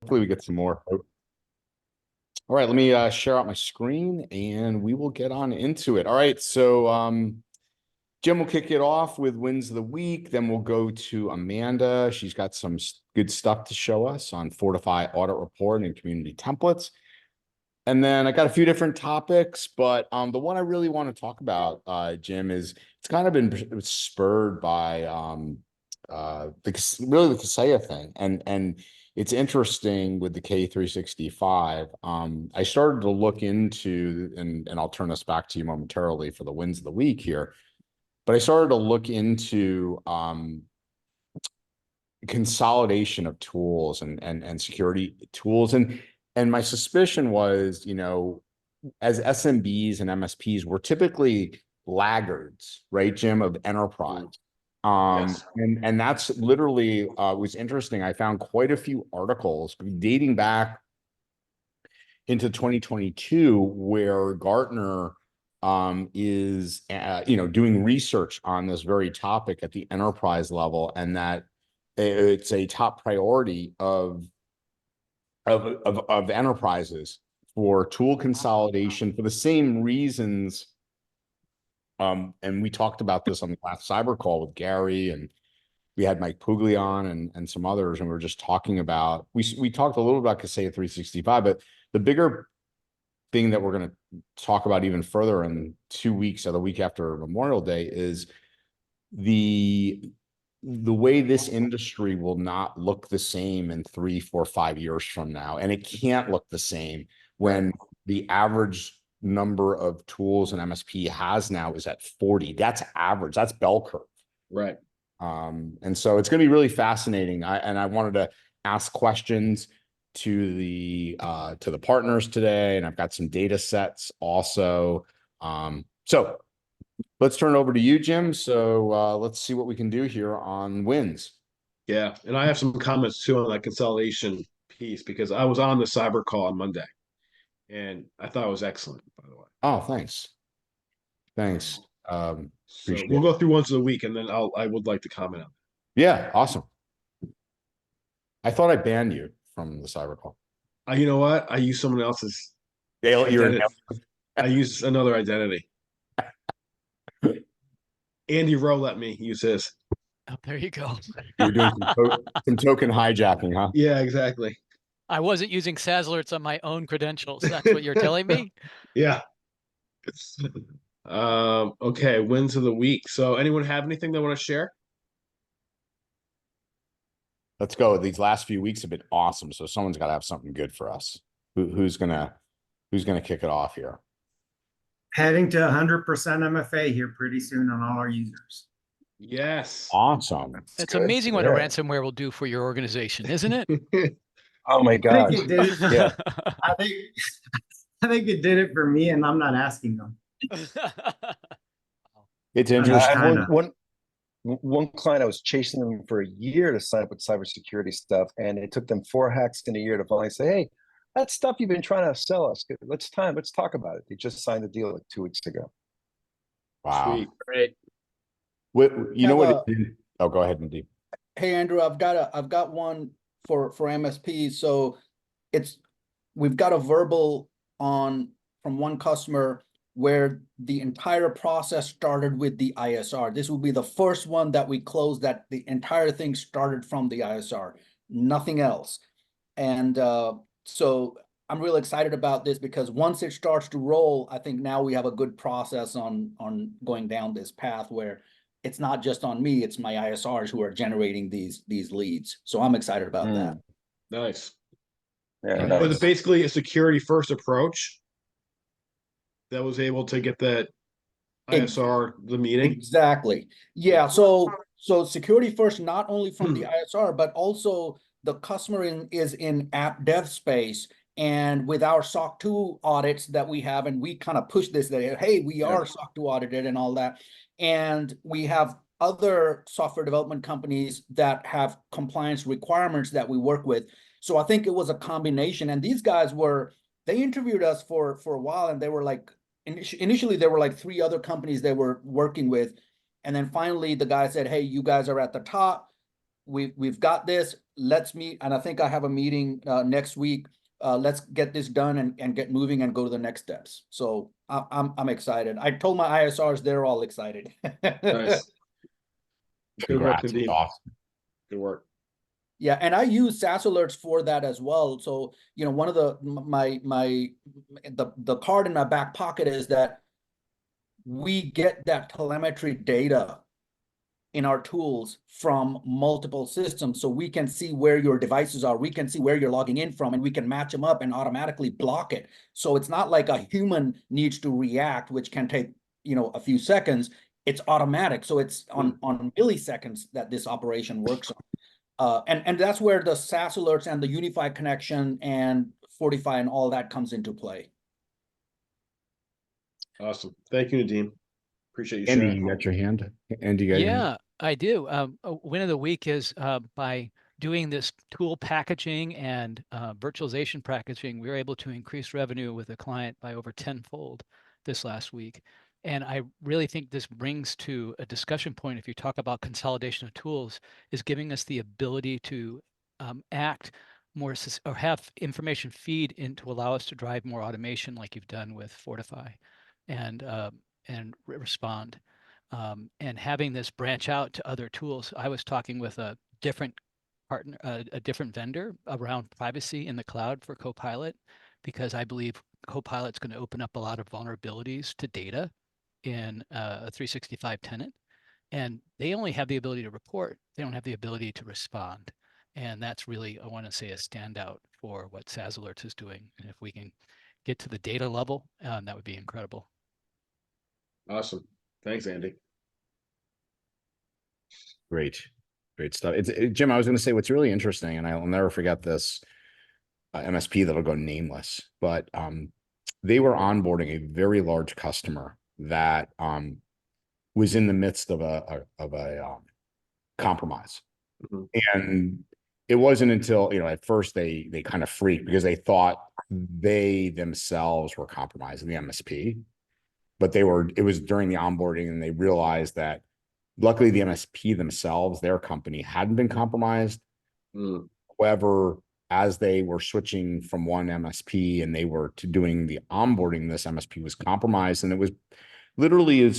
Hopefully we get some more. All right, let me share out my screen and we will get on into it. All right, so Jim will kick it off with wins of the week. Then we'll go to Amanda. She's got some good stuff to show us on Fortify audit report and community templates. And then I got a few different topics, but the one I really want to talk about, Jim, is it's kind of been spurred by the Kaseya thing, and it's interesting with the K365. I started to look into, and I'll turn this back to you momentarily for the wins of the week here, but I started to look into consolidation of tools and security tools, and my suspicion was, as SMBs and MSPs, we're typically laggards, right, Jim, of enterprise. Yes. And that's literally was interesting. I found quite a few articles dating back into 2022 where Gartner is doing research on this very topic at the enterprise level, and that it's a top priority of enterprises for tool consolidation for the same reasons. And we talked about this on the last cyber call with Gary, and we had Mike Puglia on and some others, and we were just talking about, we talked a little about Kaseya 365, but the bigger thing that we're going to talk about even further in 2 weeks or the week after Memorial Day is the way this industry will not look the same in 3, 4, 5 years from now. And it can't look the same when the average number of tools an MSP has now is at 40. That's average. That's bell curve. Right. And so it's going to be really fascinating. I wanted to ask questions to the partners today, and I've got some data sets also. So let's turn it over to you, Jim. So let's see what we can do here on wins. Yeah. And I have some comments too on that consolidation piece because I was on the cyber call on Monday and I thought it was excellent, by the way. Oh, thanks. Thanks. So we'll go through once a week and then I would like to comment on that. Yeah, awesome. I thought I banned you from the cyber call. You know what? I use someone else's You're I use another identity. Andy Rowe let me use his. Oh, there you go. You're doing some token hijacking, huh? Yeah, exactly. I wasn't using SaaS alerts on my own credentials. That's what you're telling me? Yeah. Okay, wins of the week. So anyone have anything they want to share? Let's go. These last few weeks have been awesome. So someone's got to have something good for us. Who's gonna kick it off here? Heading to 100% MFA here pretty soon on all our users. Yes. Awesome. It's amazing what a ransomware will do for your organization, isn't it? Oh my God. I think it did it. Yeah. I think it did it for me, and I'm not asking them. It's interesting. One client, I was chasing them for a year to sign up with cybersecurity stuff, and it took them 4 hacks in a year to finally say, "Hey, that stuff you've been trying to sell us, let's talk about it." They just signed the deal like 2 weeks ago. Wow. Sweet. Great. You know what? Oh, go ahead, Nadeem. Hey, Andrew, I've got one for MSP. So we've got a verbal from one customer where the entire process started with the ISR. This will be the first one that we closed that the entire thing started from the ISR, nothing else. And so I'm really excited about this because once it starts to roll, I think now we have a good process on going down this path where it's not just on me, it's my ISRs who are generating these leads. So I'm excited about that. Nice. Yeah, nice. Was it basically a security first approach that was able to get that ISR the meeting? Exactly. Yeah. So security first, not only from the ISR, but also the customer is in app dev space. And with our SOC 2 audits that we have, and we kind of push this, that, hey, we are SOC 2 audited and all that. And we have other software development companies that have compliance requirements that we work with. So I think it was a combination. And these guys they interviewed us for a while, and they were like, initially there were like 3 other companies they were working with. And then finally the guy said, hey, you guys are at the top. We've got this. let's meet, and I think I have a meeting next week. Let's get this done and get moving and go to the next steps. So I'm excited. I told my ISRs, they're all excited. Nice. Good work, Congrats. It's Nadeem. awesome. Good work. Yeah, and I use SaaS alerts for that as well. So, you know, one of the card in my back pocket is that we get that telemetry data in our tools from multiple systems, so we can see where your devices are, we can see where you're logging in from, and we can match them up and automatically block it. So it's not like a human needs to react, which can take, you know, a few seconds. It's automatic, so it's on milliseconds that this operation works on. And that's where the SaaS alerts and the unified connection and Fortify and all that comes into play. Awesome. Thank you, Nadeem. Appreciate you Andy, sharing. you got your hand? Andy, you got your hand? Yeah, I do. Win of the week is by doing this tool packaging and virtualization packaging, we were able to increase revenue with a client by over tenfold this last week. And I really think this brings to a discussion point, if you talk about consolidation of tools, is giving us the ability to act more or have information feed in to allow us to drive more automation like you've done with Fortify and respond. And having this branch out to other tools. I was talking with a different partner, a different vendor around privacy in the cloud for Copilot, because I believe Copilot's going to open up a lot of vulnerabilities to data in a 365 tenant. And they only have the ability to report. They don't have the ability to respond. And that's really, I want to say, a standout for what SaaS Alerts is doing. And if we can get to the data level, that would be incredible. Awesome. Thanks, Andy. Great. Great stuff. Jim, I was going to say what's really interesting, and I'll never forget this MSP that'll go nameless, but they were onboarding a very large customer that was in the midst of a compromise. And it wasn't until, you know, at first they kind of freaked because they thought they themselves were compromising the MSP, but it was during the onboarding, and they realized that luckily the MSP themselves, their company, hadn't been compromised. However, as they were switching from one MSP and they were to doing the onboarding, this MSP was compromised. And it was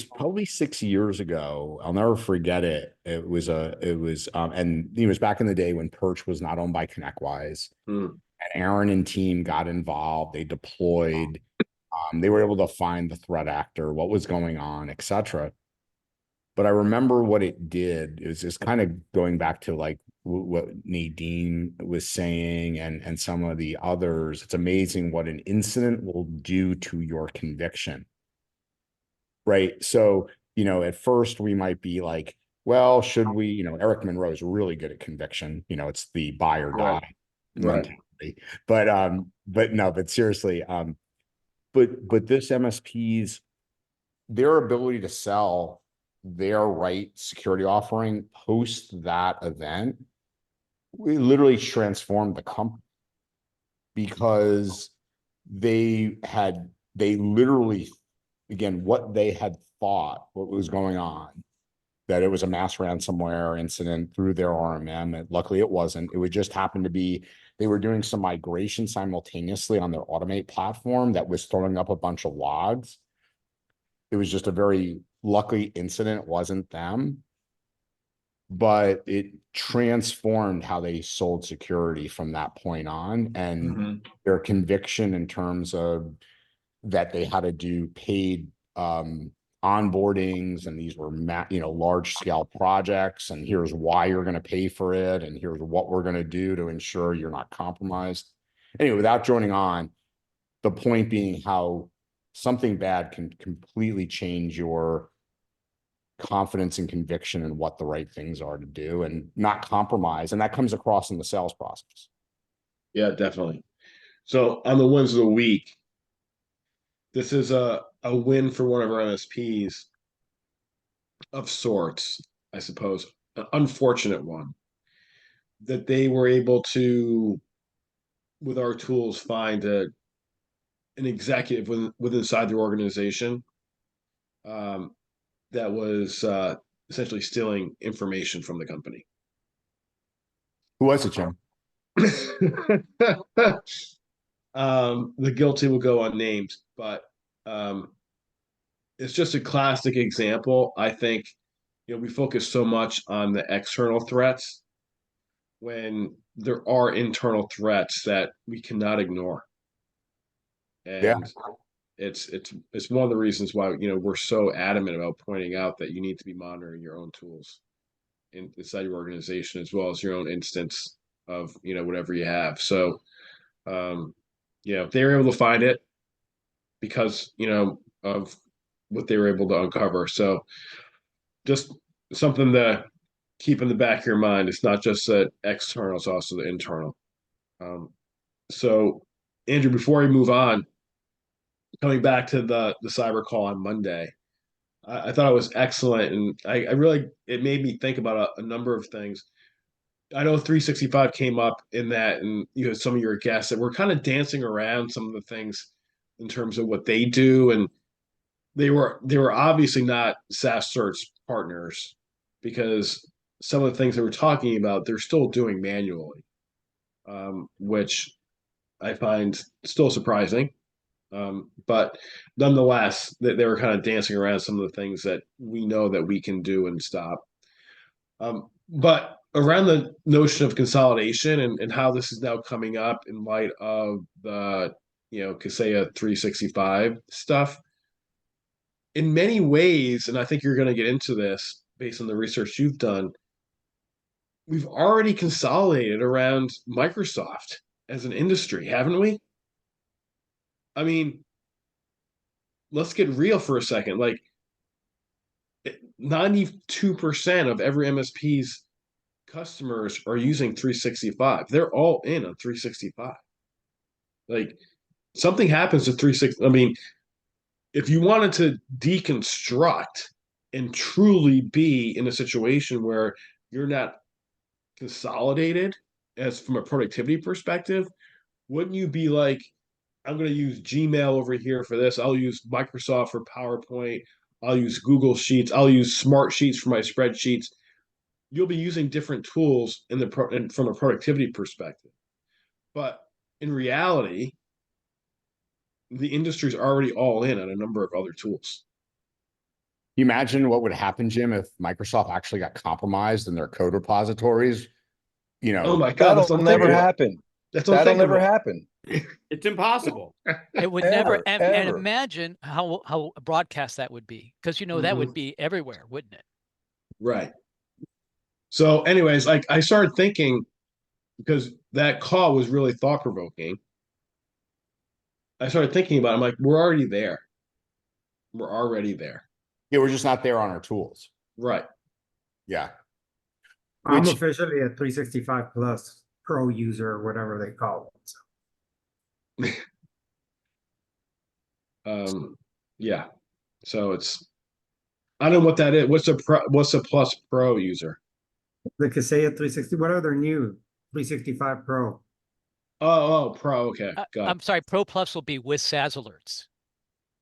probably 6 years ago. I'll never forget it. And it was back in the day when Perch was not owned by ConnectWise. And Aaron and team got involved. They deployed. They were able to find the threat actor, what was going on, etc. But I remember what it did. It was just kind of going back to like what Nadeem was saying and some of the others. It's amazing what an incident will do to your conviction. Right. So, you know, at first we might be like, well, should we, you know, Eric Monroe is really good at conviction. You know, it's the buy or die mentality. But seriously, but this MSP's, their ability to sell their right security offering post that event, we literally transformed the company, because they literally, again, what they had thought, what was going on, that it was a mass ransomware incident through their RMM. And luckily it wasn't. It would just happen to be, they were doing some migration simultaneously on their Automate platform that was throwing up a bunch of logs. It was just a very lucky incident. It wasn't them, but it transformed how they sold security from that point on, and their conviction in terms of that they had to do paid onboardings, and these were large scale projects, and here's why you're going to pay for it, and here's what we're going to do to ensure you're not compromised. Anyway, without joining on, the point being how something bad can completely change your confidence and conviction in what the right things are to do and not compromise. And that comes across in the sales process. Yeah, definitely. So on the wins of the week, this is a win for one of our MSPs of sorts, I suppose, an unfortunate one, that they were able to, with our tools, find an executive inside their organization that was essentially stealing information from the company. Who was it, Jim? The guilty will go unnamed, but it's just a classic example. I think, we focus so much on the external threats when there are internal threats that we cannot ignore. Yeah. And it's one of the reasons why, we're so adamant about pointing out that you need to be monitoring your own tools inside your organization, as well as your own instance of, whatever you have. So, they were able to find it because, of what they were able to uncover. So just something to keep in the back of your mind. It's not just the external, it's also the internal. So Andrew, before we move on, coming back to the cyber call on Monday, I thought it was excellent. And I really, it made me think about a number of things. I know 365 came up in that, and some of your guests that were kind of dancing around some of the things in terms of what they do, and they were obviously not SaaS search partners, because some of the things they were talking about they're still doing manually, which I find still surprising. But nonetheless, they were kind of dancing around some of the things that we know that we can do and stop. But around the notion of consolidation and how this is now coming up in light of the, Kaseya 365 stuff, in many ways, and I think you're going to get into this based on the research you've done, we've already consolidated around Microsoft as an industry, haven't we? I mean, let's get real for a second. Like, 92% of every MSP's customers are using 365. They're all in on 365. Like, something happens to 360. I mean, if you wanted to deconstruct and truly be in a situation where you're not consolidated as from a productivity perspective, wouldn't you be like, I'm going to use Gmail over here for this. I'll use Microsoft for PowerPoint. I'll use Google Sheets. I'll use Smart Sheets for my spreadsheets. You'll be using different tools from a productivity perspective. But in reality, the industry's already all in on a number of other tools. You imagine what would happen, Jim, if Microsoft actually got compromised in their code repositories? Oh my God, that'll never happen. That'll never happen. It's impossible. It would never, and imagine how broadcast that would be, because that would be everywhere, wouldn't it? Right. So anyways, like, I started thinking, because that call was really thought-provoking, I started thinking about it. I'm like, we're already there. We're already there. Yeah, we're just not there on our tools. Right. Yeah. I'm officially a 365 plus pro user, or whatever they call it. So. Yeah. So I don't know what that is. What's a plus pro user? The Kaseya 360, what are their new 365 Pro? Oh, pro. Okay. Got it. I'm sorry, Pro Plus will be with SaaS alerts.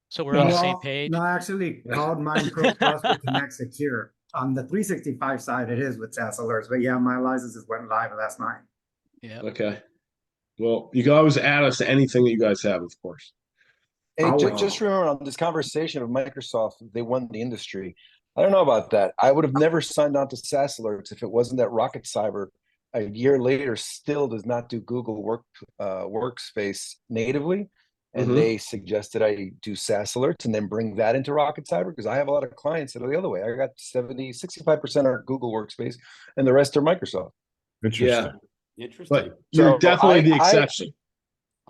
So we're on the same page. No, I actually called mine Pro Plus with Connect Secure. On the 365 side, it is with SaaS alerts, but yeah, my licenses went live last night. Yeah. Okay. Well, you can always add us to anything that you guys have, of course. Hey, just remember on this conversation of Microsoft, they won the industry. I don't know about that. I would have never signed on to SaaS alerts if it wasn't that Rocket Cyber a year later still does not do Google Workspace natively. And they suggested I do SaaS alerts and then bring that into Rocket Cyber, because I have a lot of clients that are the other way. I got 65% are Google Workspace and the rest are Microsoft. Interesting. Yeah. Interesting. But you're So definitely the exception.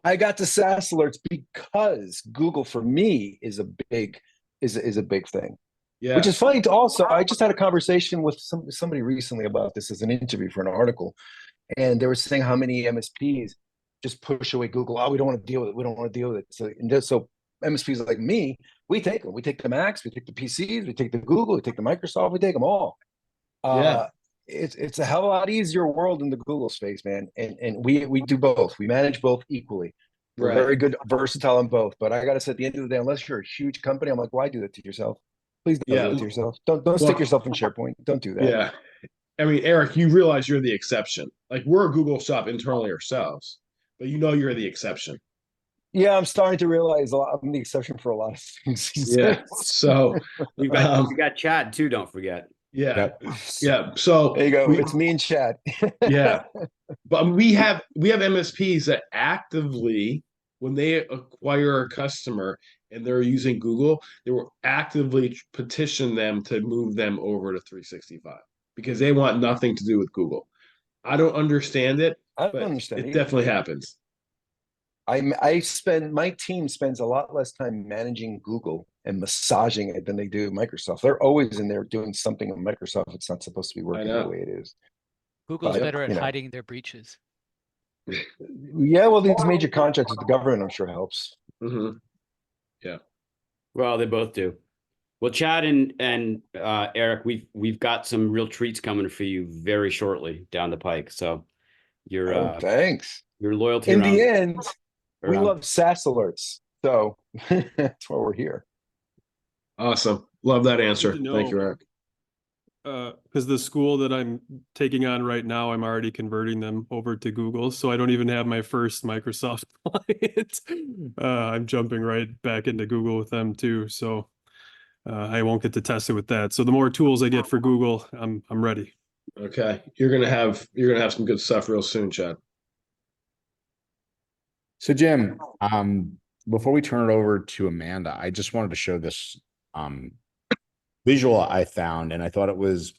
I got to SaaS alerts because Google for me is a big thing. Yeah. Which is funny to also, I just had a conversation with somebody recently about this as an interview for an article. And they were saying how many MSPs just push away Google. Oh, we don't want to deal with it. We don't want to deal with it. So MSPs like me, we take them. We take the Macs, we take the PCs, we take the Google, we take the Microsoft, we take them all. It's a hell of a lot easier world in the Google space, man. And we do both. We manage both equally. We're very good, versatile in both. But I got to say, at the end of the day, unless you're a huge company, I'm like, why do that to yourself? Please don't do it to yourself. Don't stick yourself in SharePoint. Don't do that. Yeah. I mean, Eric, you realize you're the exception. Like we're a Google shop internally ourselves, but you know you're the exception. Yeah, I'm starting to realize I'm the exception for a lot of things these Yeah. days. So We've got Chad too, don't forget. yeah. Yep. Yeah. So There you go. we, It's me and Chad. yeah. But we have MSPs that actively, when they acquire a customer and they're using Google, they will actively petition them to move them over to 365 because they want nothing to do with Google. I don't understand it, I don't but understand it either. definitely happens. My team spends a lot less time managing Google and massaging it than they do Microsoft. They're always in there doing something on Microsoft. It's not supposed to be working the know. way it is. Google's But, better at you know. hiding their breaches. Yeah, well, these major contracts with the government, I'm sure helps. Mhm. Well, they both do. Well, Chad and Eric, we've got some real treats coming for you very shortly down the pike. So your Thanks. your loyalty In around, the end, we around love SaaS alerts. So that's why we're here. Awesome. Love that answer. to Thank you, know. Eric. Because the school that I'm taking on right now, I'm already converting them over to Google, so I don't even have my first Microsoft client. I'm jumping right back into Google with them too, so I won't get to test it with that. So the more tools I get for Google, I'm ready. Okay. You're gonna have some good stuff real soon, Chad. So Jim, before we turn it over to Amanda, I just wanted to show this visual I found, and I thought it was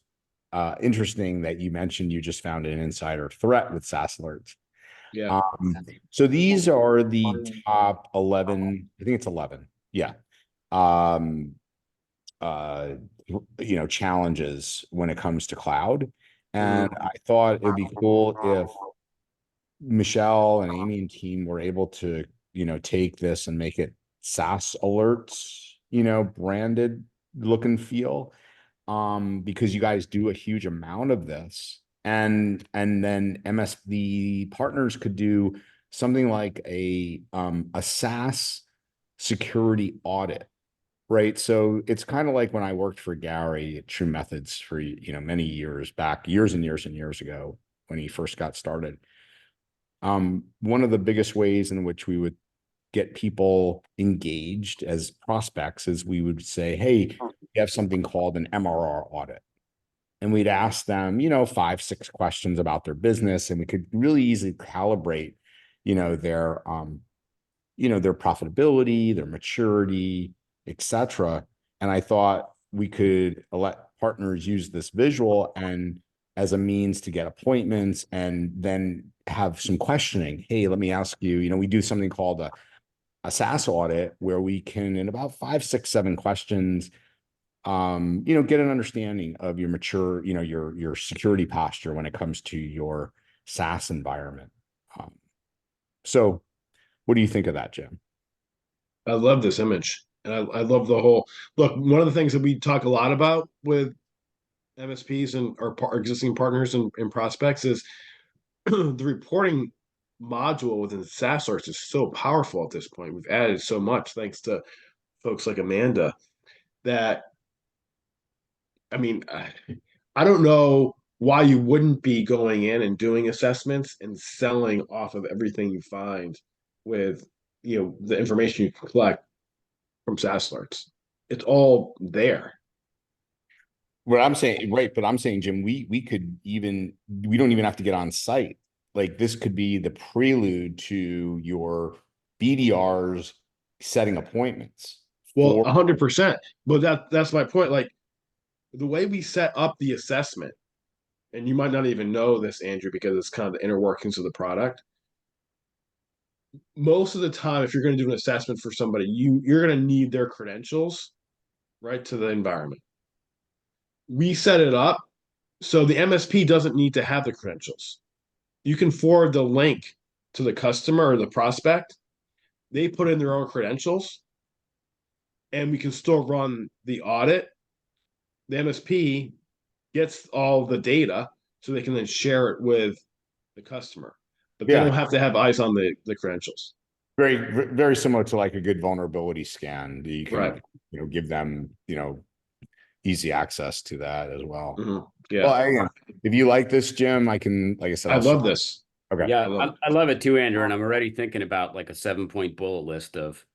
interesting that you mentioned you just found an insider threat with SaaS alerts. Yeah. So these are the top 11, I think it's 11. Yeah. Challenges when it comes to cloud. And I thought it would be cool if Michelle and Amy and team were able to, take this and make it SaaS alerts, branded look and feel. Because you guys do a huge amount of this. And then MSP partners could do something like a SaaS security audit, right? So it's kind of like when I worked for Gary at True Methods for, many years back, years and years and years ago when he first got started. One of the biggest ways in which we would get people engaged as prospects is we would say, hey, we have something called an MRR audit. And we'd ask them, 5-6 questions about their business, and we could really easily calibrate, their profitability, their maturity, etc. And I thought we could let partners use this visual and as a means to get appointments and then have some questioning. Hey, let me ask you, we do something called a SaaS audit where we can, in about 5, 6, 7 questions, get an understanding of your mature, your security posture when it comes to your SaaS environment. So what do you think of that, Jim? I love this image. And I love the whole look. One of the things that we talk a lot about with MSPs and our existing partners and prospects is the reporting module within SaaS alerts is so powerful at this point. We've added so much thanks to folks like Amanda that, I mean, I don't know why you wouldn't be going in and doing assessments and selling off of everything you find with, the information you collect from SaaS alerts. It's all there. What I'm saying, right, but I'm saying, Jim, we don't even have to get on site. Like this could be the prelude to your BDRs setting appointments. Well, 100%. But that's my point. Like the way we set up the assessment, and you might not even know this, Andrew, because it's kind of the inner workings of the product. Most of the time, if you're going to do an assessment for somebody, you're going to need their credentials, right, to the environment. We set it up so the MSP doesn't need to have the credentials. You can forward the link to the customer or the prospect. They put in their own credentials, and we can still run the audit. The MSP gets all the data so they can then share it with the customer. But they don't have to have eyes on the credentials. Very, very similar to like a good vulnerability scan. You can, Right. give them, easy access to that as well. Well, Yeah, again, if you like this, Jim, I can, like I said, I I'll love this. Okay. Yeah, love I love it too, Andrew. And I'm already thinking about like a 7-point bullet list of,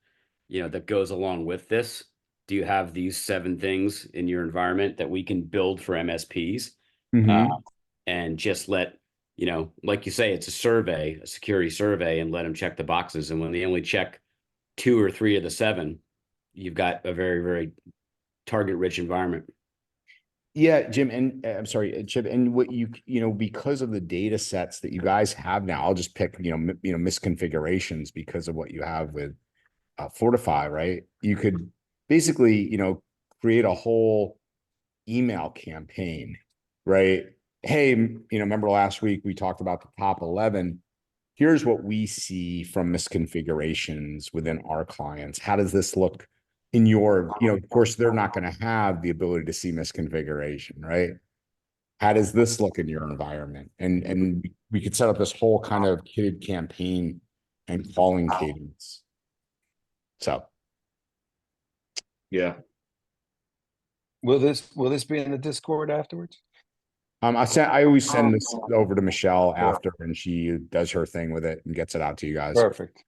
that goes along with this. Do you have these 7 things in your environment that we can build for MSPs? Mhm. And just let, like you say, it's a survey, a security survey, and let them check the boxes. And when they only check 2 or 3 of the 7, you've got a very, very target-rich environment. Yeah, Jim, and I'm sorry, Chip, and what because of the data sets that you guys have now, I'll just pick, misconfigurations because of what you have with Fortify, right? You could basically, create a whole email campaign, right? Hey, remember last week we talked about the top 11. Here's what we see from misconfigurations within our clients. How does this look in your, of course, they're not going to have the ability to see misconfiguration, right? How does this look in your environment? And we could set up this whole kind of kitted campaign and calling cadence. So Yeah. Will this be in the Discord afterwards? I always send this over to Michelle after, and she does her thing with it and gets it out to you guys. Perfect.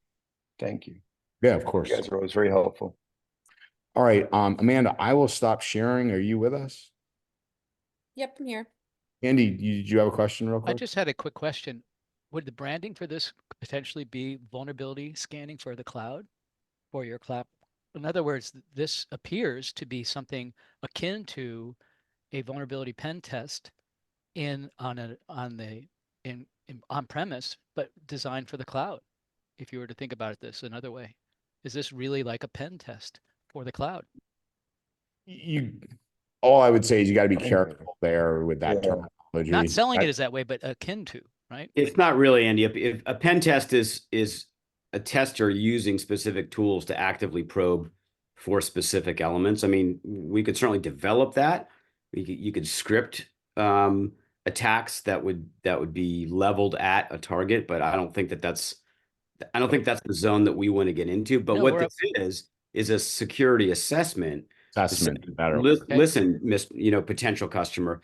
Thank you. Yeah, of course. You guys are always very helpful. All right, Amanda, I will stop sharing. Are you with us? Yep, I'm here. Andy, did you have a question real I quick? just had a quick question. Would the branding for this potentially be vulnerability scanning for the cloud for your cloud? In other words, this appears to be something akin to a vulnerability pen test on premise, but designed for the cloud. If you were to think about it this another way, is this really like a pen test for the cloud? All I would say is you got to be careful there with that Yeah. terminology. Not selling it as that way, but akin to, right? It's not really, Andy. If a pen test is a tester using specific tools to actively probe for specific elements. I mean, we could certainly develop that. You could script attacks that would be leveled at a target, but I don't think that's the zone that we want to get into. But No, what this is a security assessment. Assessment better. Listen, potential customer,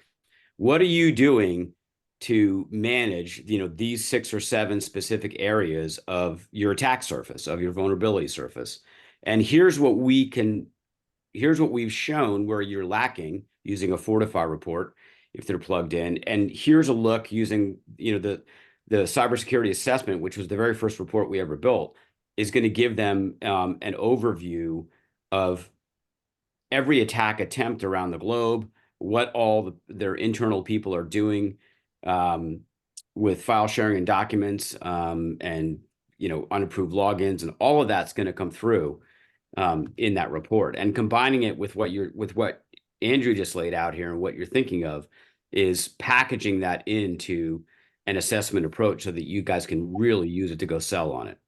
what are you doing to manage, these 6 or 7 specific areas of your attack surface, of your vulnerability surface? And here's what we've shown where you're lacking using a Fortify report, if they're plugged in. And here's a look using, the cybersecurity assessment, which was the very first report we ever built, is going to give them an overview of every attack attempt around the globe, what all their internal people are doing with file sharing and documents, and unapproved logins, and all of that's going to come through in that report. And combining it with what Andrew just laid out here and what you're thinking of is packaging that into an assessment approach so that you guys can really use it to go sell on it.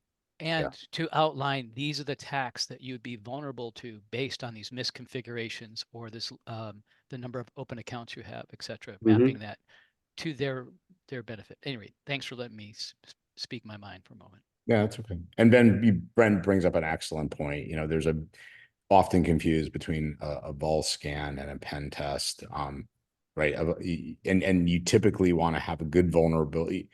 And to outline, these are the attacks that you'd be vulnerable to based on these misconfigurations or this the number of open accounts you have, et cetera, mapping that to their benefit. Anyway, thanks for letting me speak my mind for a moment. Yeah, that's okay. And then Brent brings up an excellent point. There's often confused between a vol scan and a pen test. Right. And you typically want to have a good vulnerability.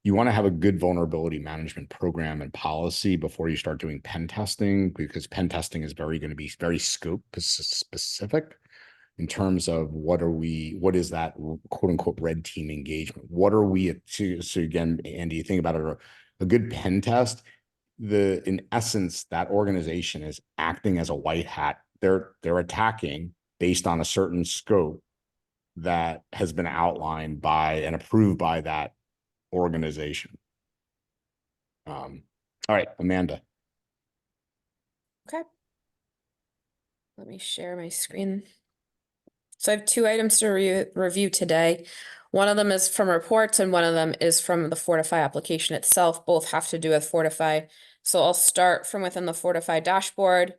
You want to have a good vulnerability management program and policy before you start doing pen testing, because pen testing is going to be very scope specific in terms of what is that quote unquote red team engagement? What are we so again, Andy, you think about it, a good pen test, in essence, that organization is acting as a white hat. They're attacking based on a certain scope that has been outlined by and approved by that organization. All right, Amanda. Okay. Let me share my screen. So I have 2 items to review today. One of them is from reports and one of them is from the Fortify application itself. Both have to do with Fortify. So I'll start from within the Fortify dashboard.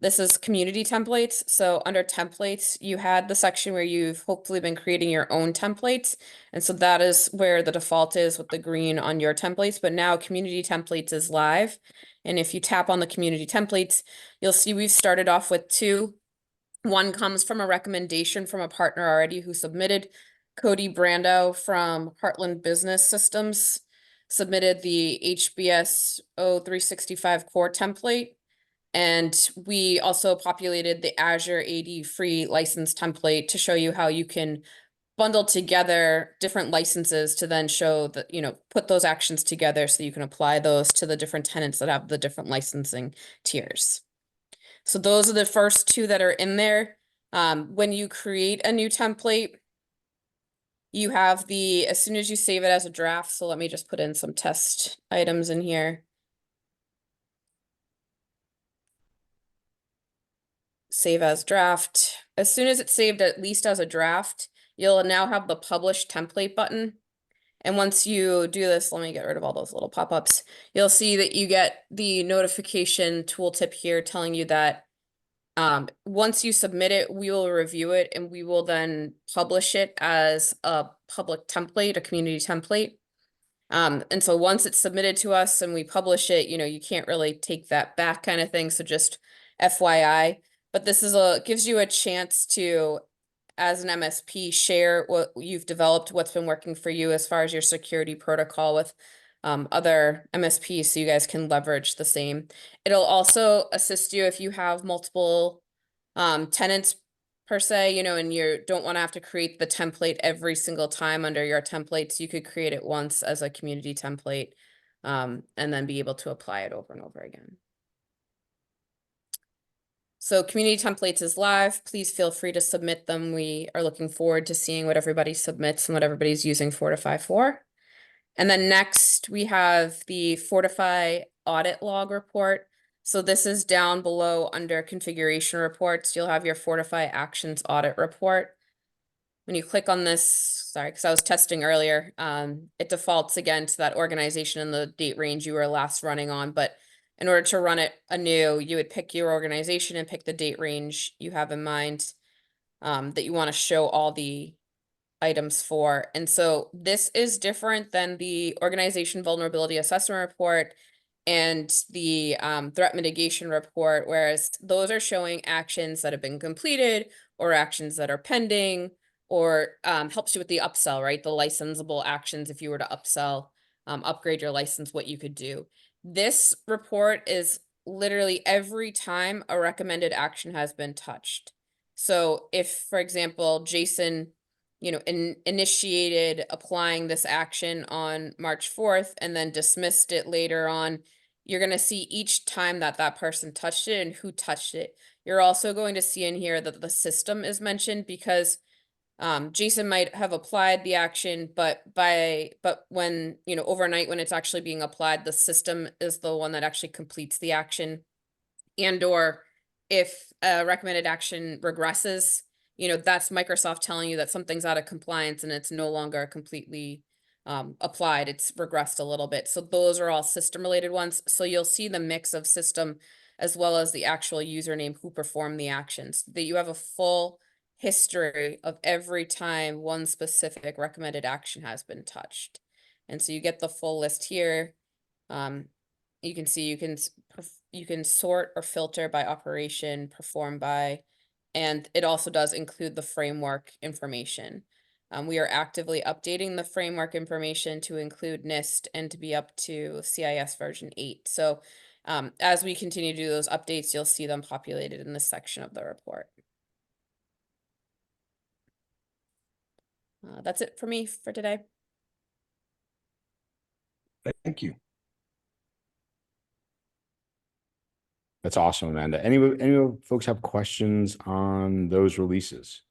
This is community templates. So under templates, you had the section where you've hopefully been creating your own templates. And so that is where the default is with the green on your templates. But now community templates is live. And if you tap on the community templates, you'll see we've started off with 2 One comes from a recommendation from a partner already who submitted. Cody Brando from Heartland Business Systems submitted the HBS 0365 core template. And we also populated the Azure AD free license template to show you how you can bundle together different licenses to then show that, put those actions together so you can apply those to the different tenants that have the different licensing tiers. So those are the first two that are in there. When you create a new template, you have as soon as you save it as a draft, so let me just put in some test items in here. Save as draft. As soon as it's saved, at least as a draft, you'll now have the publish template button. And once you do this, let me get rid of all those little pop-ups. You'll see that you get the notification tooltip here telling you that once you submit it, we will review it and we will then publish it as a public template, a community template. And so once it's submitted to us and we publish it, you can't really take that back kind of thing. So just FYI, but this gives you a chance to, as an MSP, share what you've developed, what's been working for you as far as your security protocol with other MSPs, so you guys can leverage the same. It'll also assist you if you have multiple tenants per se, and you don't want to have to create the template every single time under your templates. You could create it once as a community template and then be able to apply it over and over again. So community templates is live. Please feel free to submit them. We are looking forward to seeing what everybody submits and what everybody's using Fortify for. And then next we have the Fortify audit log report. So this is down below under configuration reports. You'll have your Fortify actions audit report. When you click on this, sorry, because I was testing earlier, it defaults again to that organization and the date range you were last running on. But in order to run it anew, you would pick your organization and pick the date range you have in mind that you want to show all the items for. And so this is different than the organization vulnerability assessment report and the threat mitigation report, whereas those are showing actions that have been completed or actions that are pending, or helps you with the upsell, right? The licensable actions if you were to upsell, upgrade your license, what you could do. This report is literally every time a recommended action has been touched. So if, for example, Jason, initiated applying this action on March 4th and then dismissed it later on, you're going to see each time that that person touched it and who touched it. You're also going to see in here that the system is mentioned because Jason might have applied the action, but when, overnight when it's actually being applied, the system is the one that actually completes the action. And or if a recommended action regresses, that's Microsoft telling you that something's out of compliance and it's no longer completely applied. It's regressed a little bit. So those are all system related ones. So you'll see the mix of system as well as the actual username who performed the actions, that you have a full history of every time one specific recommended action has been touched. And so you get the full list here. You can see you can sort or filter by operation, perform by, and it also does include the framework information. We are actively updating the framework information to include NIST and to be up to CIS version 8. So as we continue to do those updates, you'll see them populated in this section of the report. That's it for me for today. Thank you. That's awesome, Amanda. Any folks have questions on those releases?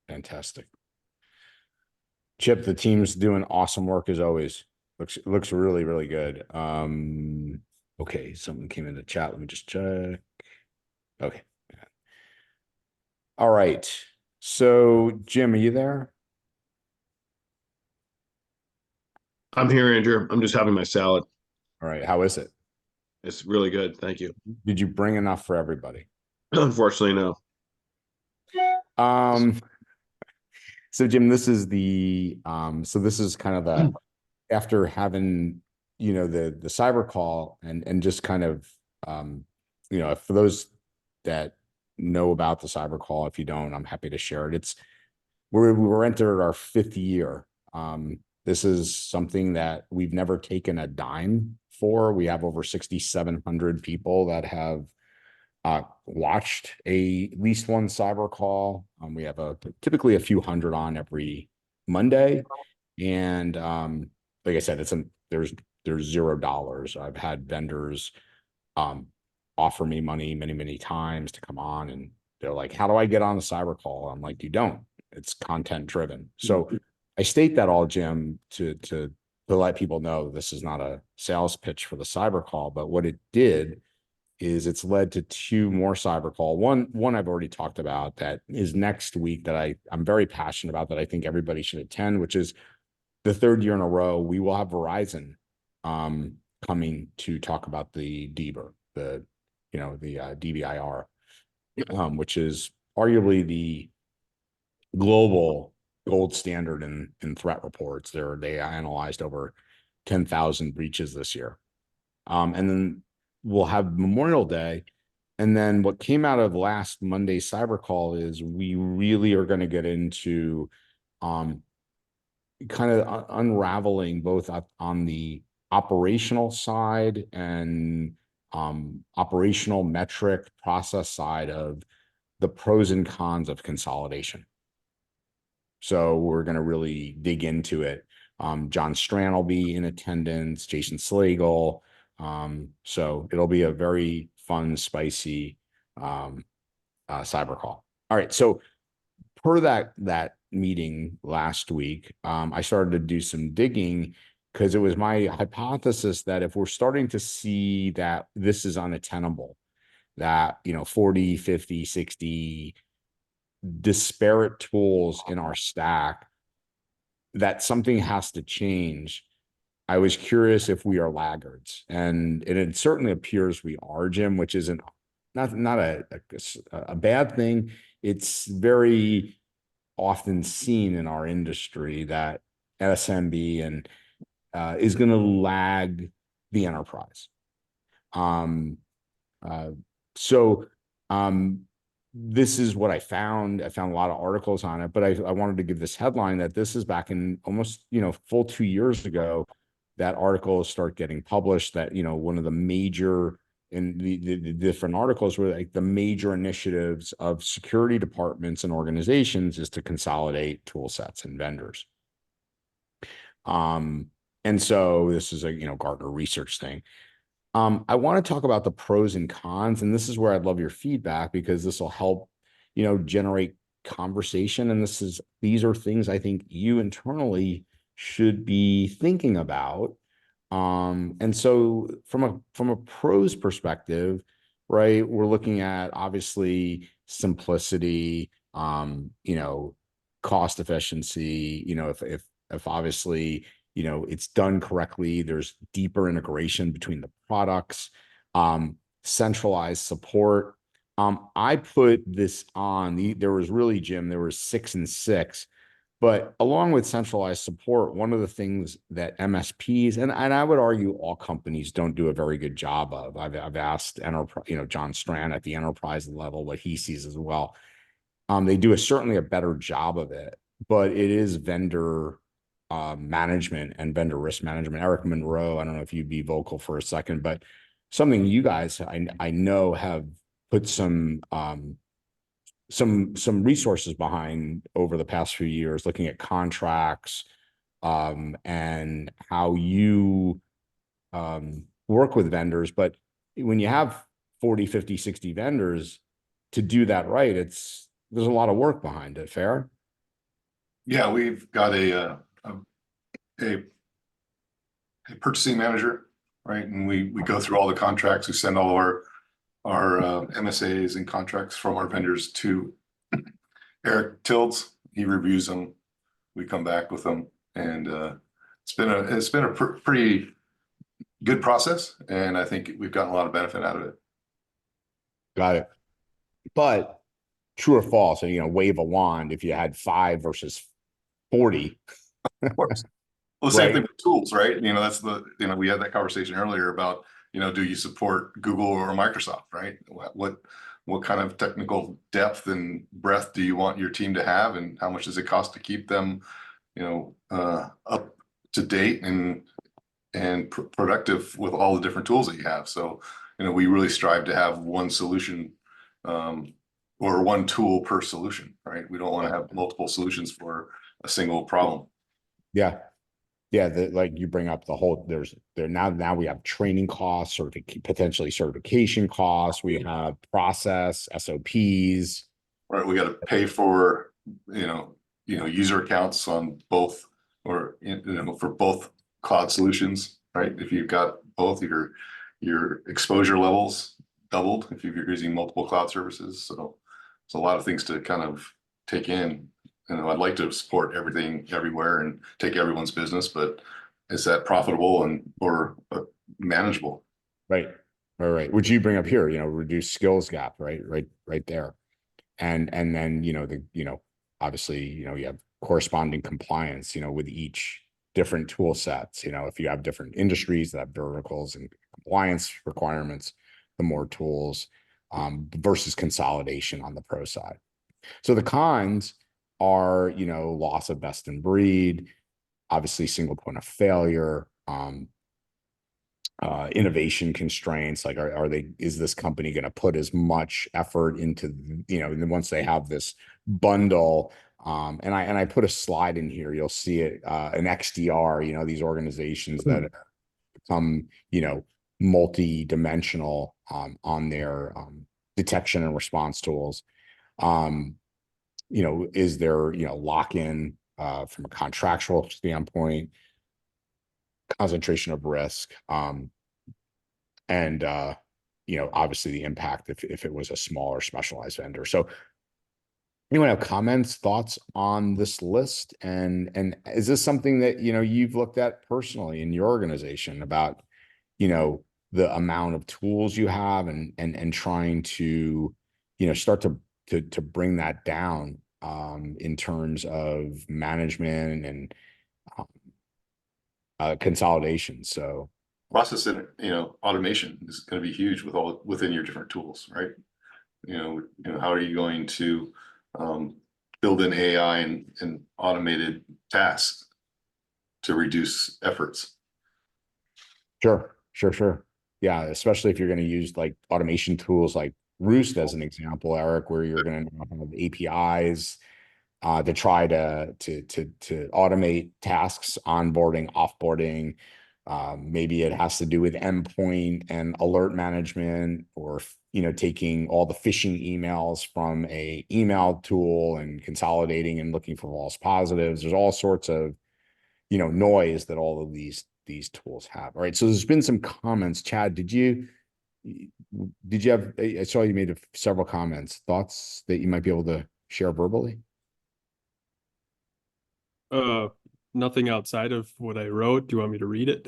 Fantastic. Chip, the team's doing awesome work as always. Looks really, really good. Okay, someone came in the chat. Let me just check. Okay. All right. So, Jim, are you there? I'm here, Andrew. I'm just having my salad. All right. How is it? It's really good. Thank you. Did you bring enough for everybody? Unfortunately, no. So Jim, this is this is kind of the after having, the cyber call and just kind of for those that know about the cyber call, if you don't, I'm happy to share it. We're entered our 5th year. This is something that we've never taken a dime for. We have over 6,700 people that have watched at least one cyber call. We have typically a few hundred on every Monday. And like I said, there's $0. I've had vendors offer me money many times to come on, and they're like, how do I get on the cyber call? I'm like, you don't. It's content driven. So I state that all, Jim, to let people know this is not a sales pitch for the cyber call, but what it did is it's led to 2 more cyber call. One I've already talked about that is next week that I'm very passionate about, that I think everybody should attend, which is the 3rd year in a row. We will have Verizon coming to talk about the DBIR, the DBIR, which is arguably the global gold standard in threat reports. They analyzed over 10,000 breaches this year. And then we'll have Memorial Day. And then what came out of last Monday's cyber call is we really are going to get into kind of unraveling both on the operational side and operational metric process side of the pros and cons of consolidation. So we're going to really dig into it. John Strand will be in attendance, Jason Slagle. So it'll be a very fun, spicy cyber call. All right. So per that meeting last week, I started to do some digging, because it was my hypothesis that if we're starting to see that this is unattainable, that 40, 50, 60 disparate tools in our stack, that something has to change. I was curious if we are laggards, and it certainly appears we are, Jim, which isn't not a bad thing. It's very often seen in our industry that SMB and is going to lag the enterprise. This is what I found. I found a lot of articles on it, but I wanted to give this headline that this is back in almost, full 2 years ago, that articles start getting published, that, one of the major, in the different articles were like the major initiatives of security departments and organizations is to consolidate tool sets and vendors. And so this is a, Gartner research thing. I want to talk about the pros and cons, and this is where I'd love your feedback, because this will help, generate conversation. And these are things I think you internally should be thinking about. And so from a pros perspective, right, we're looking at obviously simplicity, cost efficiency, if obviously, it's done correctly, there's deeper integration between the products, centralized support. I put this on, there was really, Jim, there was 6 and 6, but along with centralized support, one of the things that MSPs, and I would argue all companies don't do a very good job of, I've asked John Strand at the enterprise level what he sees as well. They do certainly a better job of it, but it is vendor management and vendor risk management. Eric Monroe, I don't know if you'd be vocal for a second, but something you guys I know have put some resources behind over the past few years, looking at contracts and how you work with vendors. But when you have 40, 50, 60 vendors, to do that right, there's a lot of work behind it. Fair? Yeah, we've got a purchasing manager, right? And we go through all the contracts. We send all our MSAs and contracts from our vendors to Eric Tilds. He reviews them. We come back with them, and it's been a pretty good process, and I think we've gotten a lot of benefit out of it. Got it. But true or false, wave a wand, if you had 5 versus 40. Of course. Well, the same thing with tools, right? That's we had that conversation earlier about do you support Google or Microsoft, right? What kind of technical depth and breadth do you want your team to have, and how much does it cost to keep them, up to date and productive with all the different tools that you have? So, we really strive to have one solution, or one tool per solution, right? We don't want to have multiple solutions for a single problem. Yeah. Yeah, like you bring up the whole, now we have training costs, potentially certification costs, we have process, SOPs. Right, we got to pay for, user accounts on both, or, for both cloud solutions, right? If you've got both, your exposure levels doubled if you're using multiple cloud services. So it's a lot of things to kind of take in. I'd like to support everything everywhere and take everyone's business, but is that profitable or manageable? Right. Right. Which you bring up here, reduce skills gap, right there. And then, obviously, you have corresponding compliance, with each different tool sets. If you have different industries that have verticals and compliance requirements, the more tools, versus consolidation on the pro side. So the cons are, loss of best in breed, obviously single point of failure, innovation constraints. Like, is this company going to put as much effort into, once they have this bundle, and I put a slide in here, you'll see it, an XDR, these organizations that become, multi-dimensional, on their, detection and response tools. Is there, lock-in, from a contractual standpoint, concentration of risk, and obviously the impact if it was a smaller specialized vendor. So anyone have comments, thoughts on this list? And is this something that, you've looked at personally in your organization about, the amount of tools you have and trying to, start to bring that down, in terms of management and consolidation? So Process and automation is going to be huge within your different tools, right? How are you going to build in AI and automated tasks to reduce efforts? Sure. Yeah, especially if you're going to use like automation tools like Roost as an example, Eric, where you're going to have APIs to try to automate tasks, onboarding, offboarding. Maybe it has to do with endpoint and alert management, or taking all the phishing emails from a email tool and consolidating and looking for false positives. There's all sorts of noise that all of these tools have. All right, so there's been some comments. Chad, did you have, I saw you made several comments, thoughts that you might be able to share verbally? Nothing outside of what I wrote. Do you want me to read it?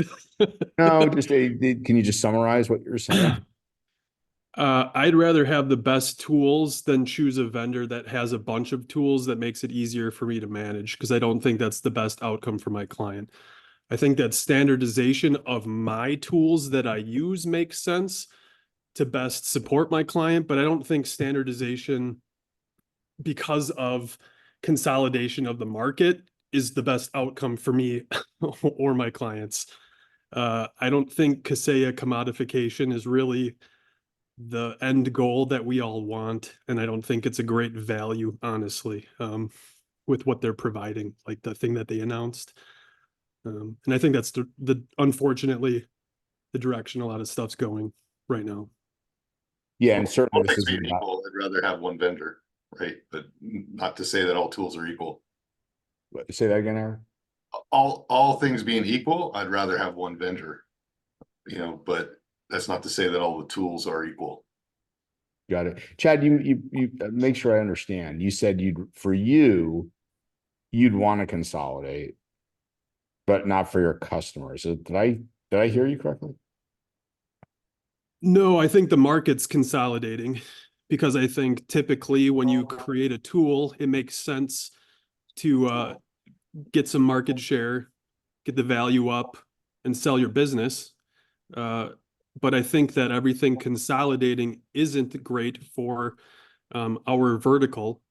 No, just can you just summarize what you're saying? I'd rather have the best tools than choose a vendor that has a bunch of tools that makes it easier for me to manage, because I don't think that's the best outcome for my client. I think that standardization of my tools that I use makes sense to best support my client, but I don't think standardization, because of consolidation of the market, is the best outcome for me or my clients. I don't think Kaseya commodification is really the end goal that we all want, and I don't think it's a great value, honestly, with what they're providing, like the thing that they announced. And I think that's unfortunately the direction a lot of stuff's going right now. Yeah, and certainly All this things is being equal, I'd rather have one vendor, right? But not to say that all tools are equal. Say that again, Eric. All things being equal, I'd rather have one vendor, but that's not to say that all the tools are equal. Got it. Chad, you make sure I understand. You said you'd want to consolidate, but not for your customers. Did I hear you correctly? No, I think the market's consolidating, because I think typically when you create a tool, it makes sense to get some market share, get the value up, and sell your business. but I think that everything consolidating isn't great for our vertical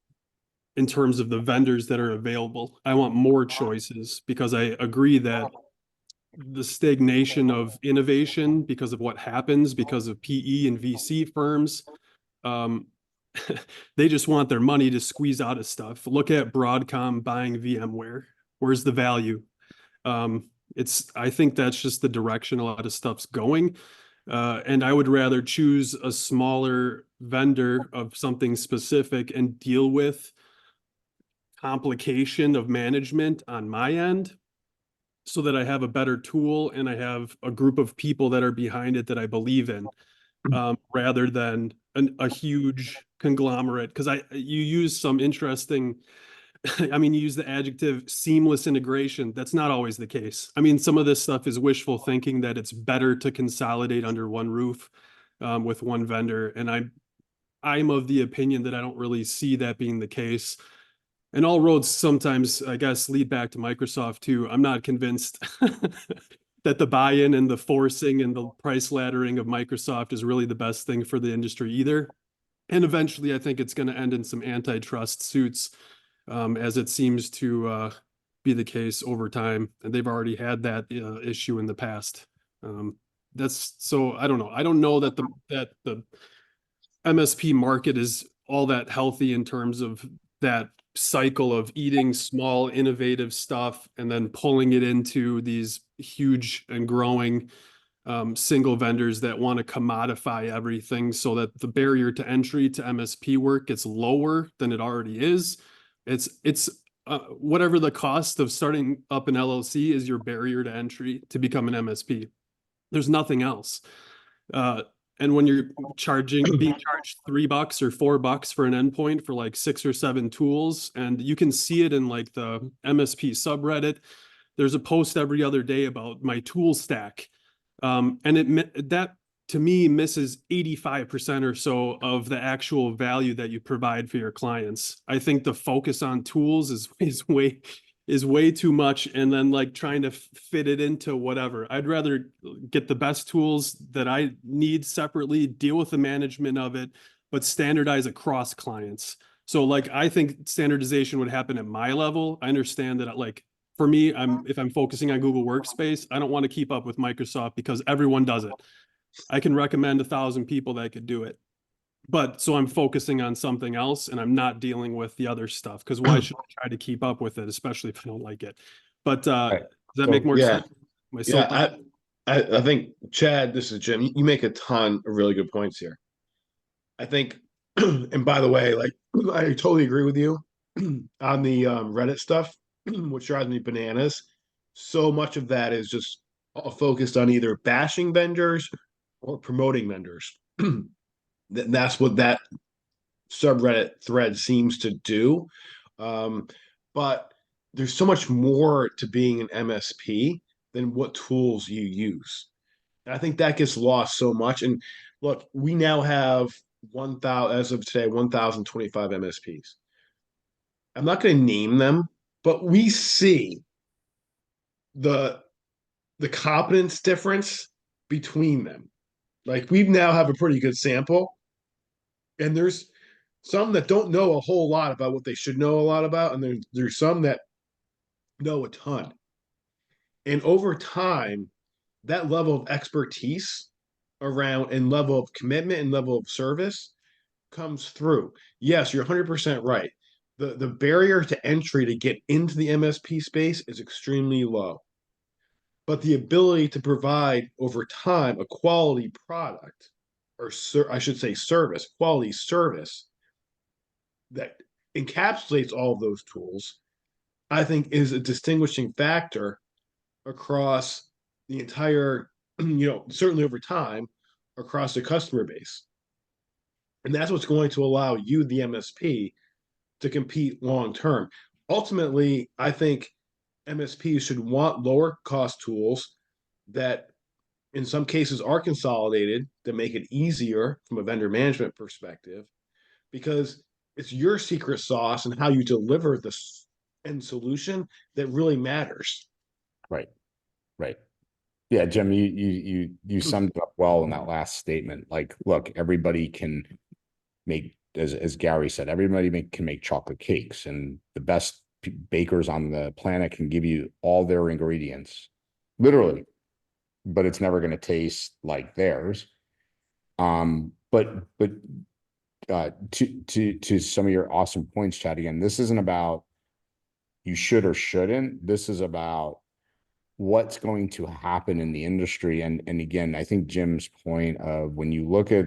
in terms of the vendors that are available. I want more choices because I agree that the stagnation of innovation because of what happens because of PE and VC firms, they just want their money to squeeze out of stuff. Look at Broadcom buying VMware. Where's the value? I think that's just the direction a lot of stuff's going. And I would rather choose a smaller vendor of something specific and deal with complication of management on my end so that I have a better tool and I have a group of people that are behind it that I believe in, rather than a huge conglomerate. Because you use some interesting, I mean, you use the adjective seamless integration. That's not always the case. I mean, some of this stuff is wishful thinking that it's better to consolidate under one roof with one vendor. And I'm of the opinion that I don't really see that being the case. And all roads sometimes, I guess, lead back to Microsoft too. I'm not convinced that the buy-in and the forcing and the price laddering of Microsoft is really the best thing for the industry either. And eventually, I think it's going to end in some antitrust suits, as it seems to be the case over time. And they've already had that issue in the past. That's so I don't know. I don't know that the MSP market is all that healthy in terms of that cycle of eating small innovative stuff and then pulling it into these huge and growing single vendors that want to commodify everything so that the barrier to entry to MSP work gets lower than it already is. It's whatever the cost of starting up an LLC is your barrier to entry to become an MSP. There's nothing else. And when you're being charged $3 or $4 for an endpoint for like 6 or 7 tools, and you can see it in like the MSP subreddit, there's a post every other day about my tool stack. And that to me misses 85% or so of the actual value that you provide for your clients. I think the focus on tools is way too much, and then like trying to fit it into whatever. I'd rather get the best tools that I need separately, deal with the management of it, but standardize across clients. So like I think standardization would happen at my level. I understand that like for me, if I'm focusing on Google Workspace, I don't want to keep up with Microsoft because everyone does it. I can recommend 1,000 people that could do it. But so I'm focusing on something else and I'm not dealing with the other stuff because why should I try to keep up with it, especially if I don't like it? But does that make more sense? I think, Chad, this is Jim. You make a ton of really good points here. I think, and by the way, like I totally agree with you on the Reddit stuff, which drives me bananas. So much of that is just focused on either bashing vendors or promoting vendors. That's what that subreddit thread seems to do. But there's so much more to being an MSP than what tools you use. And I think that gets lost so much. And look, we now have 1,000, as of today, 1,025 MSPs. I'm not going to name them, but we see the competence difference between them. Like we now have a pretty good sample, and there's some that don't know a whole lot about what they should know a lot about, and there's some that know a ton. And over time, that level of expertise around and level of commitment and level of service comes through. Yes, you're 100% right. The barrier to entry to get into the MSP space is extremely low. But the ability to provide over time a quality product, or I should say service, quality service that encapsulates all of those tools, I think is a distinguishing factor across the entire, certainly over time, across the customer base. And that's what's going to allow you, the MSP, to compete long term. Ultimately, I think MSPs should want lower cost tools that in some cases are consolidated to make it easier from a vendor management perspective, because it's your secret sauce and how you deliver the end solution that really matters. Right. Yeah, Jim, you summed it up well in that last statement. Like, look, everybody can make, as Gary said, everybody can make chocolate cakes, and the best bakers on the planet can give you all their ingredients, literally, but it's never going to taste like theirs. But to some of your awesome points, Chad, again, this isn't about you should or shouldn't. This is about what's going to happen in the industry. And again, I think Jim's point of when you look at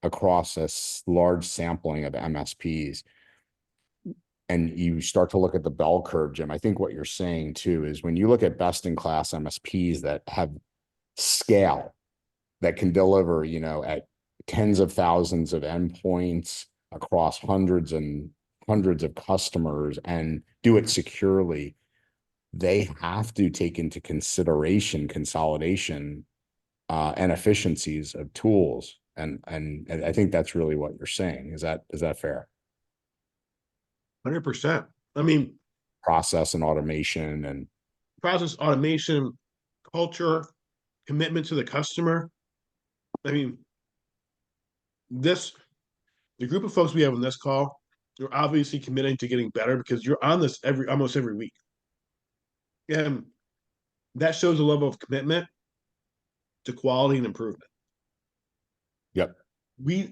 across a large sampling of MSPs and you start to look at the bell curve, Jim, I think what you're saying too is when you look at best in class MSPs that have scale, that can deliver, at tens of thousands of endpoints across hundreds and hundreds of customers and do it securely, they have to take into consideration consolidation and efficiencies of tools. And I think that's really what you're saying. Is that fair? 100%. I mean, Process and automation and process automation, culture, commitment to the customer. I mean, the group of folks we have on this call, you're obviously committing to getting better because you're on this almost every week. And that shows a level of commitment to quality and improvement. Yep. We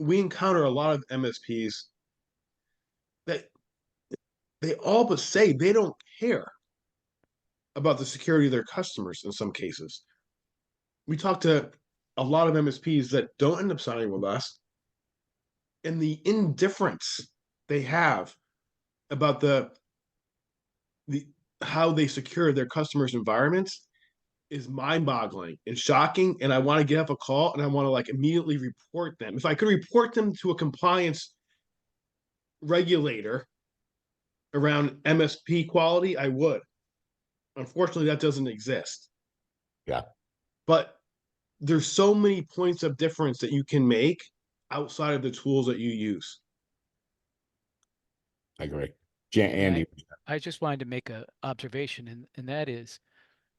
encounter a lot of MSPs that they all but say they don't care about the security of their customers in some cases. We talk to a lot of MSPs that don't end up signing with us, and the indifference they have about the how they secure their customers' environments is mind-boggling and shocking. And I want to get up a call and I want to like immediately report them. If I could report them to a compliance regulator around MSP quality, I would. Unfortunately, that doesn't exist. Yeah. But there's so many points of difference that you can make outside of the tools that you use. I agree. Yeah, Andy. I just wanted to make an observation, and that is,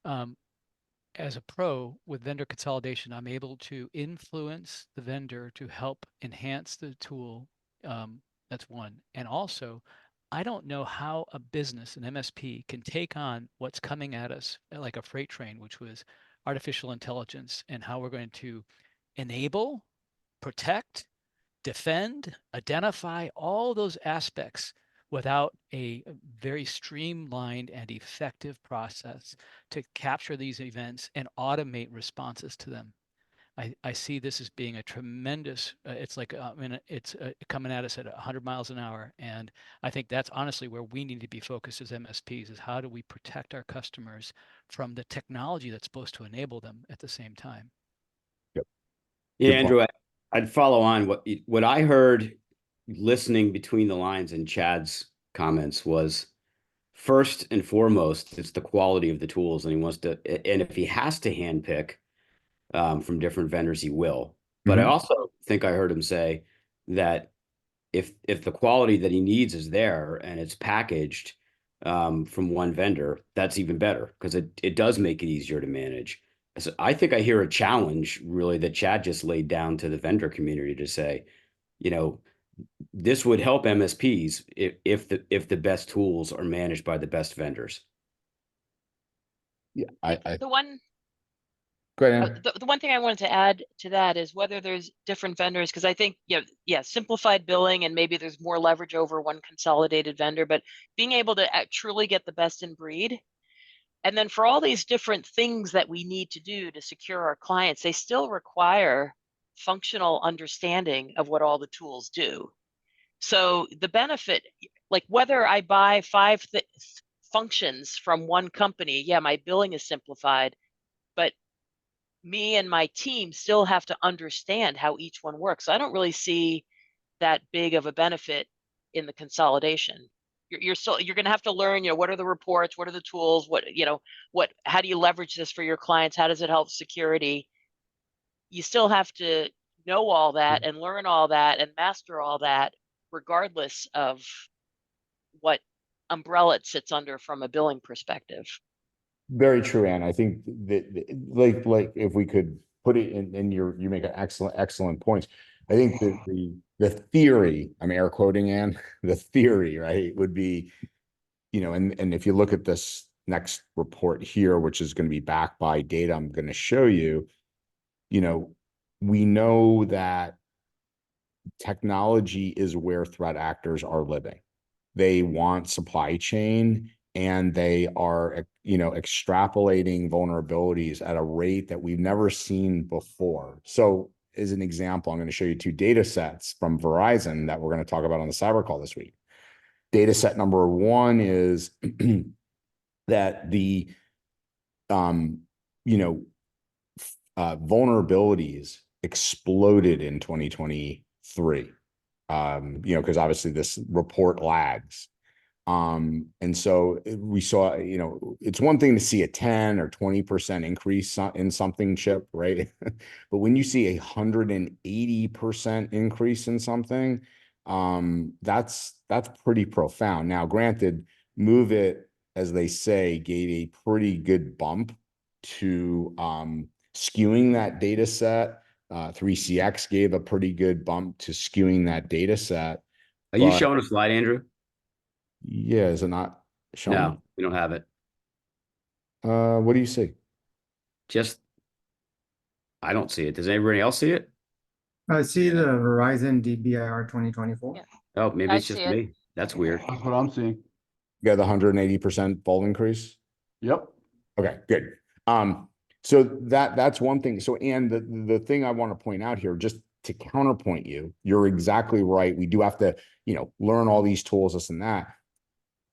as a pro with vendor consolidation, I'm able to influence the vendor to help enhance the tool. That's one. And also, I don't know how a business, an MSP, can take on what's coming at us like a freight train, which was artificial intelligence, and how we're going to enable, protect, defend, identify all those aspects without a very streamlined and effective process to capture these events and automate responses to them. I see this as being a tremendous, it's like, it's coming at us at 100 miles an hour. And I think that's honestly where we need to be focused as MSPs, is how do we protect our customers from the technology that's supposed to enable them at the same time. Yep. Yeah, Good Andrew, I'd follow on what I heard listening between the lines in Chad's comments was first and foremost, it's the quality of the tools, and he wants to, and if he has to handpick from different vendors, he will. But I also think I heard him say that if the quality that he needs is there and it's packaged from one vendor, that's even better because it does make it easier to manage. So I think I hear a challenge really that Chad just laid down to the vendor community to say, this would help MSPs if the best tools are managed by the best vendors. Yeah, The one go ahead. the one thing I wanted to add to that is whether there's different vendors, because I think, simplified billing and maybe there's more leverage over one consolidated vendor, but being able to truly get the best in breed. And then for all these different things that we need to do to secure our clients, they still require functional understanding of what all the tools do. So the benefit, like whether I buy 5 functions from one company, my billing is simplified, but me and my team still have to understand how each one works. So I don't really see that big of a benefit in the consolidation. You're going to have to learn, what are the reports, what are the tools, how do you leverage this for your clients? How does it help security? You still have to know all that and learn all that and master all that, regardless of what umbrella it sits under from a billing perspective. Very true, Ann. I think that like if we could put it in you make an excellent points. I think the theory, I'm air quoting Ann, the theory, right, would be, and if you look at this next report here, which is going to be backed by data I'm going to show you, we know that technology is where threat actors are living. They want supply chain, and they are, extrapolating vulnerabilities at a rate that we've never seen before. So as an example, I'm going to show you two data sets from Verizon that we're going to talk about on the cyber call this week. Data set number one is that the vulnerabilities exploded in 2023. Because obviously this report lags. And so we saw, it's one thing to see a 10 or 20% increase in something, Chip, right? But when you see 180% increase in something, that's pretty profound. Now, granted, Move It, as they say, gave a pretty good bump to skewing that data set. 3CX gave a pretty good bump to skewing that data set. Are you showing a slide, Andrew? Yeah, is it not showing? No, we don't have it. What do you see? I don't see it. Does anybody else see it? I see the Verizon DBIR 2024. Yeah. Oh, maybe I it's just see it. me. That's weird. That's what I'm seeing. You got the 180% fold increase? Yep. Okay, good. So that's one thing. So, and the thing I want to point out here, just to counterpoint you're exactly right. We do have to, learn all these tools, this and that.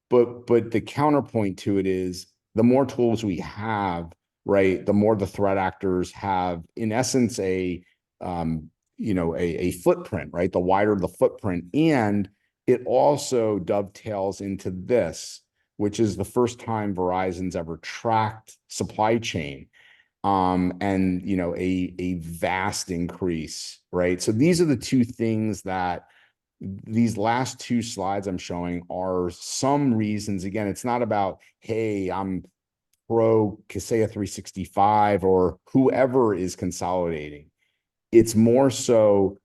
But the counterpoint to it is the more tools we have, right, the more the threat actors have, in essence, a footprint, right? The wider the footprint. And it also dovetails into this, which is the first time Verizon's ever tracked supply chain. And a vast increase, right? So these are the two things that these last two slides I'm showing are some reasons. Again, it's not about, hey, I'm pro Kaseya 365 or whoever is consolidating. It's more so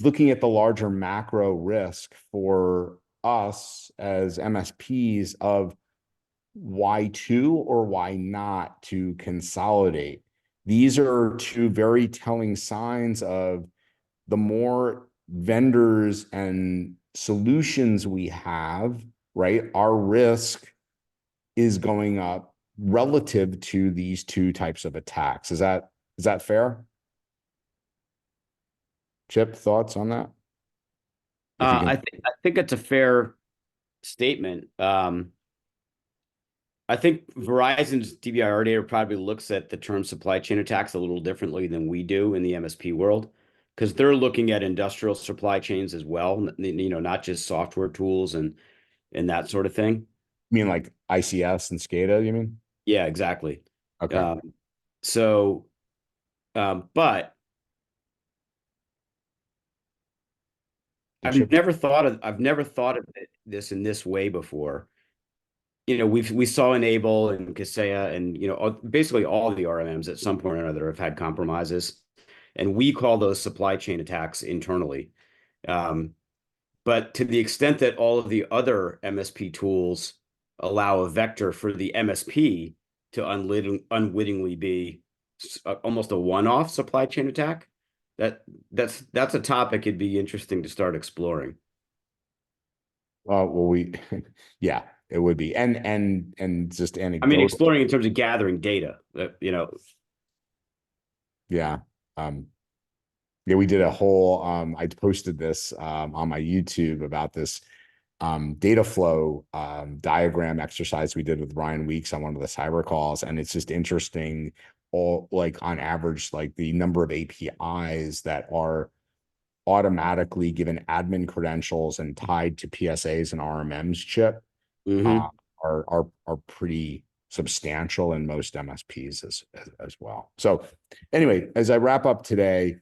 looking at the larger macro risk for us as MSPs of why to or why not to consolidate. These are two very telling signs of the more vendors and solutions we have, right? Our risk is going up relative to these two types of attacks. Is that fair? Chip, thoughts on that? I think it's a fair statement. I think Verizon's DBIR data probably looks at the term supply chain attacks a little differently than we do in the MSP world, because they're looking at industrial supply chains as well, not just software tools and that sort of thing. You mean like ICS and SCADA, you mean? Yeah, exactly. Okay. But I've never thought of this in this way before. We saw Enable and Kaseya and basically all the RMMs at some point or another have had compromises, and we call those supply chain attacks internally. But to the extent that all of the other MSP tools allow a vector for the MSP to unwittingly be almost a one-off supply chain attack, that's a topic it'd be interesting to start exploring. Well, yeah, it would be, and just anecdotal. I mean, exploring in terms of gathering data, Yeah. Yeah, we did a whole, I posted this on my YouTube about this data flow diagram exercise we did with Ryan Weeks on one of the cyber calls. And it's just interesting, like on average, like the number of APIs that are automatically given admin credentials and tied to PSAs and RMMs, Chip, are pretty substantial in most MSPs as well. So anyway, as I wrap up today,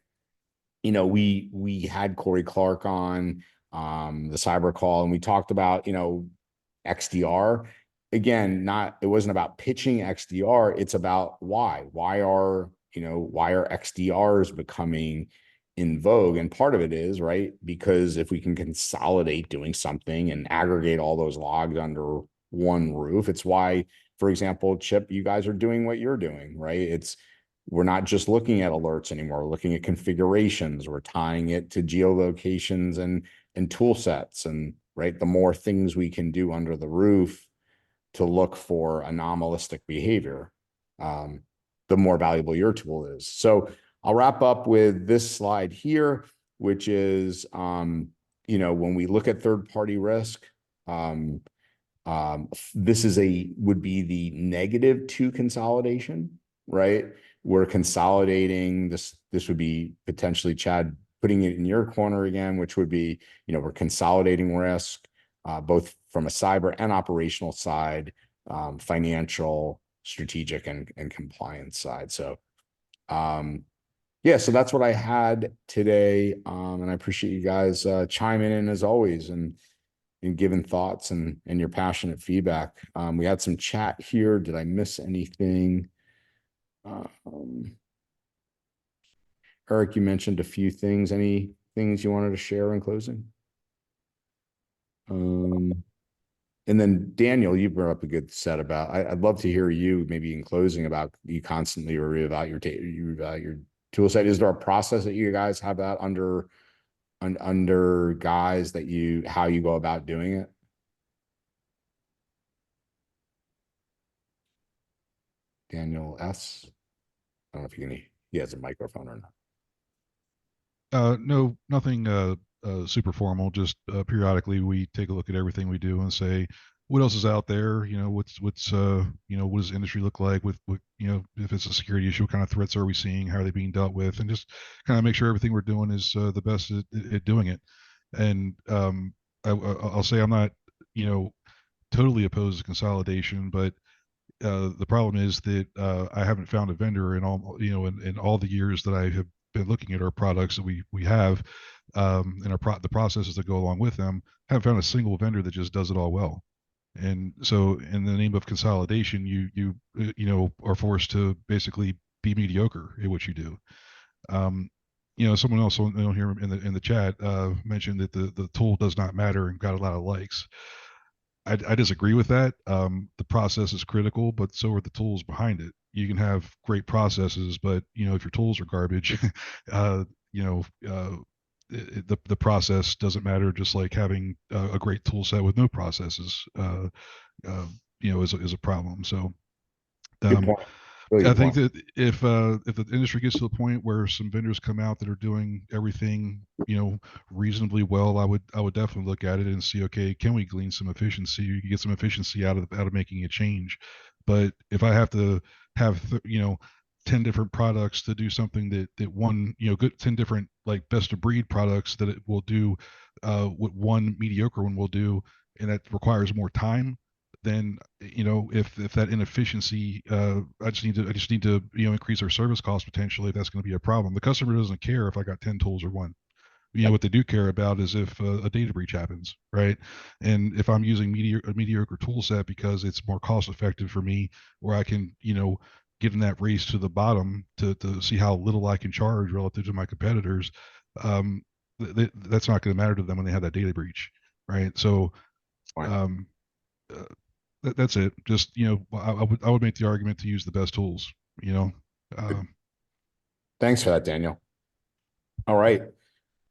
we had Corey Clark on the cyber call, and we talked about, XDR. again, it wasn't about pitching XDR. It's about why are XDRs becoming in vogue? And part of it is, right, because if we can consolidate doing something and aggregate all those logs under one roof, it's why, for example, Chip, you guys are doing what you're doing, right? We're not just looking at alerts anymore. We're looking at configurations. We're tying it to geolocations and tool sets, and right, the more things we can do under the roof to look for anomalistic behavior, the more valuable your tool is. So I'll wrap up with this slide here, which is, when we look at third-party risk, this would be the negative to consolidation, right? We're consolidating this. This would be potentially, Chad, putting it in your corner again, which would be, we're consolidating risk, both from a cyber and operational side, financial, strategic, and compliance side. So, yeah, so that's what I had today. And I appreciate you guys chiming in as always and giving thoughts and your passionate feedback. We had some chat here. Did I miss anything? Eric, you mentioned a few things. Any things you wanted to share in closing? And then Daniel, you brought up a good set about, I'd love to hear you maybe in closing about, you constantly reevaluate your tool set. Is there a process that you guys have that under guys that how you go about doing it? Daniel S. I don't know if he has a microphone or not. No, nothing super formal. Just periodically we take a look at everything we do and say, what else is out there? What's what does industry look like with if it's a security issue, what kind of threats are we seeing? How are they being dealt with? And just kind of make sure everything we're doing is the best at doing it. And I'll say I'm not totally opposed to consolidation, but the problem is that I haven't found a vendor in all in all the years that I have been looking at our products that we have and the processes that go along with them. I haven't found a single vendor that just does it all well. And so, in the name of consolidation, you are forced to basically be mediocre at what you do. Someone else here in the chat mentioned that the tool does not matter and got a lot of likes. I disagree with that. The process is critical, but so are the tools behind it. You can have great processes, but if your tools are garbage, the process doesn't matter. Just like having a great tool set with no processes, is a problem. So, I think that if the industry gets to the point where some vendors come out that are doing everything reasonably well, I would definitely look at it and see, okay, can we glean some efficiency? You can get some efficiency out of making a change. But if I have to have 10 different products to do something that one good 10 different like best of breed products that it will do what one mediocre one will do, and that requires more time, then if that inefficiency, I just need to increase our service costs potentially if that's going to be a problem. The customer doesn't care if I got 10 tools or one. What they do care about is if a data breach happens, right? And if I'm using a mediocre tool set because it's more cost effective for me, or I can get in that race to the bottom to see how little I can charge relative to my competitors, that's not going to matter to them when they have that data breach, right? So that's it. Just I would make the argument to use the best tools. Thanks for that, Daniel. All right.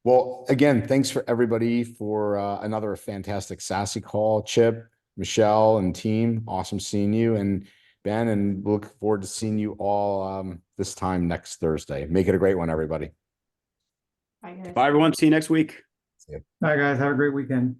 Well, again, thanks for everybody for another fantastic SASE call. Chip, Michelle, and team, awesome seeing you, and Ben, and look forward to seeing you all this time next Thursday. Make it a great one, everybody. Bye, guys. Bye, everyone. See you next week. Bye, guys. Have a great weekend.